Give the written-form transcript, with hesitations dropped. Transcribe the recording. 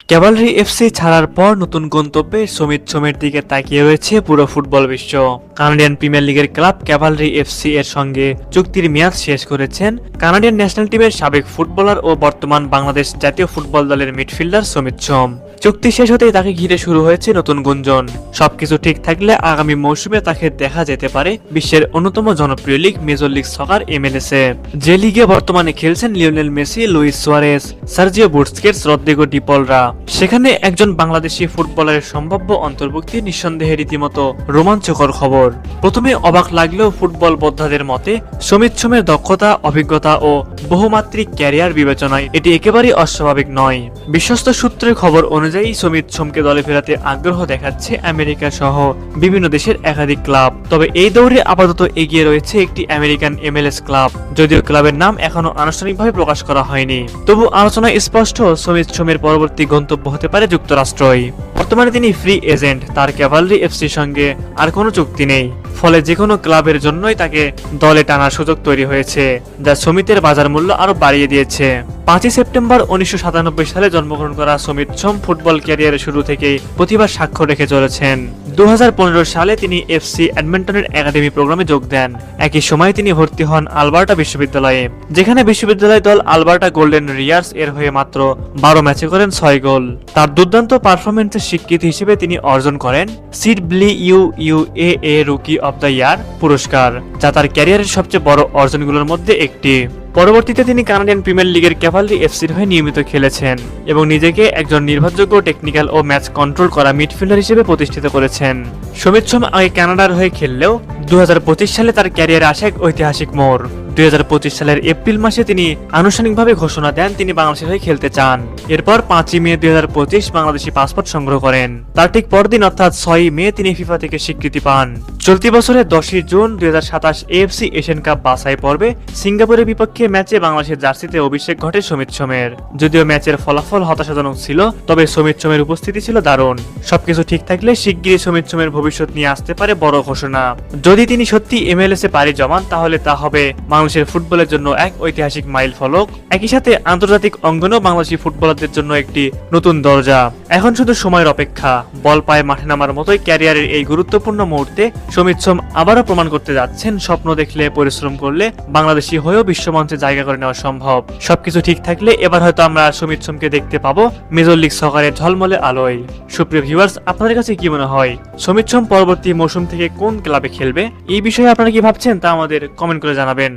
Cavalry FC ছাড়ার পর নতুন গন্তব্যে সমিত সোমের দিকে তাকিয়ে রয়েছে পুরো ফুটবল বিশ্ব। কানাডিয়ান প্রিমিয়ার লিগের ক্লাব ক্যাভালরি এফসি এর সঙ্গে চুক্তির মেয়াদ শেষ করেছেন কানাডিয়ান ন্যাশনাল টিমের সাবেক ফুটবলার ও বর্তমান বাংলাদেশ জাতীয় ফুটবল দলের মিডফিল্ডার সমিত সোম। চুক্তি শেষ হতেই তাকে ঘিরে শুরু হয়েছে নতুন গুঞ্জন। সবকিছু ঠিক থাকলে আগামী মৌসুমে তাকে দেখা যেতে পারে বিশ্বের অন্যতম জনপ্রিয় লিগ মেজর লিগ সকার MLS-এ, যে লিগে বর্তমানে খেলছেন Lionel Messi, Luis Suarez, Sergio Busquets, Rodrigo de পলরা। সেখানে একজন বাংলাদেশি ফুটবলারের সম্ভাব্য অন্তর্ভুক্তি নিঃসন্দেহে রীতিমতো রোমাঞ্চকর খবর। প্রথমে অবাক লাগলেও ফুটবল বোদ্ধাদের মতে সমিত সোমের দক্ষতা, অভিজ্ঞতা ও বহুমাত্রিক ক্যারিয়ার বিবেচনায় এটি একেবারেই অস্বাভাবিক নয়। বিশ্বস্ত সূত্রের খবর অনুযায়ী সমিত সোমকে দলে ফেরাতে আগ্রহ দেখাচ্ছে আমেরিকা সহ বিভিন্ন দেশের একাধিক ক্লাব। তবে এই দৌড়ে আপাতত এগিয়ে রয়েছে একটি আমেরিকান MLS ক্লাব, যদিও ক্লাবের নাম এখনো আনুষ্ঠানিকভাবে প্রকাশ করা হয়নি। তবু আলোচনায় স্পষ্ট, সমিত সোমের পরবর্তী গন্তব্য হতে পারে যুক্তরাষ্ট্রই। বর্তমানে তিনি ফ্রি এজেন্ট, তার ক্যাভালরি এফসির সঙ্গে আর কোনো চুক্তি নেই। ফলে যে কোনো ক্লাবের জন্যই তাকে দলে টানার সুযোগ তৈরি হয়েছে, যা সমিতের বাজার মূল্য আরো বাড়িয়ে দিয়েছে। 5 সেপ্টেম্বর 1997 সালে জন্মগ্রহণ করা সমিত সোম ফুটবল ক্যারিয়ারের শুরু থেকেই প্রতিভার স্বাক্ষর রেখে চলেছেন। 2015 সালে তিনি এফসি এডমন্টনের একাডেমি প্রোগ্রামে যোগ দেন। একই সময়ে তিনি ভর্তি হন আলবার্টা বিশ্ববিদ্যালয়ে, যেখানে বিশ্ববিদ্যালয় দল আলবার্টা গোল্ডেন রিয়ার্স এর হয়ে মাত্র 12 ম্যাচে করেন 6 গোল। তার দুর্দান্ত পারফরমেন্সের স্বীকৃতি হিসেবে তিনি অর্জন করেন CWUA rookie of the year পুরস্কার, যা তার ক্যারিয়ারের সবচেয়ে বড় অর্জনগুলোর মধ্যে একটি। পরবর্তীতে তিনি কানাডিয়ান প্রিমিয়ার লিগের ক্যাভালরি এফসির হয়ে নিয়মিত খেলেছেন এবং নিজেকে একজন নির্ভরযোগ্য টেকনিক্যাল ও ম্যাচ কন্ট্রোল করা মিডফিল্ডার হিসেবে প্রতিষ্ঠিত করেছেন। সমিত সোম আগে কানাডার হয়ে খেললেও 2025 সালে তার ক্যারিয়ারে আসে এক ঐতিহাসিক মোড়। 2025 সালের এপ্রিল মাসে তিনি আনুষ্ঠানিকভাবে ঘোষণা দেন তিনি বাংলাদেশের হয়ে খেলতে চান। এরপর 5 মে 2025 বাংলাদেশি পাসপোর্ট সংগ্রহ করেন। তার ঠিক পরদিন অর্থাৎ 6 মে তিনি ফিফা থেকে স্বীকৃতি পান। চলতি বছরের 10 জুন 2027 এএফসি এশিয়ান কাপ বাছাই পর্বে সিঙ্গাপুরের বিপক্ষে ম্যাচে বাংলাদেশের জার্সিতে অভিষেক ঘটে সমিত সোমের। যদিও ম্যাচের ফলাফল হতাশাজনক ছিল, তবে সমিত সোমের উপস্থিতি ছিল দারুণ। সবকিছু ঠিক থাকলে শিগগিরই সমিত সোমের ভবিষ্যৎ নিয়ে আসতে পারে বড় ঘোষণা। যদি তিনি সত্যি MLS-এ পাড়ি জমান, তাহলে তা হবে বাংলাদেশের ফুটবলের জন্য এক ঐতিহাসিক মাইল ফলক। একই সাথে আন্তর্জাতিক অঙ্গনেও বাংলাদেশি ফুটবলারদের জন্য একটি নতুন দরজা। এখন শুধু সময়ের অপেক্ষা। বল পায়ে মাঠে নামার মতোই ক্যারিয়ারের এই গুরুত্বপূর্ণ মুহূর্তে সমিত সোম আবারও প্রমাণ করতে যাচ্ছেন স্বপ্ন দেখলে, পরিশ্রম করলে বাংলাদেশি হয়েও বিশ্বমঞ্চে জায়গা করে নেওয়া সম্ভব। সবকিছু ঠিক থাকলে এবার হয়তো আমরা সমিত সোমকে দেখতে পাবো মেজর লিগ সকারের ঝলমলে আলোয়। সুপ্রিয় ভিউয়ার্স, আপনাদের কাছে কি মনে হয় সমিত সোম পরবর্তী মৌসুম থেকে কোন ক্লাবে খেলবে? এই বিষয়ে আপনারা কি ভাবছেন তা আমাদের কমেন্ট করে জানাবেন।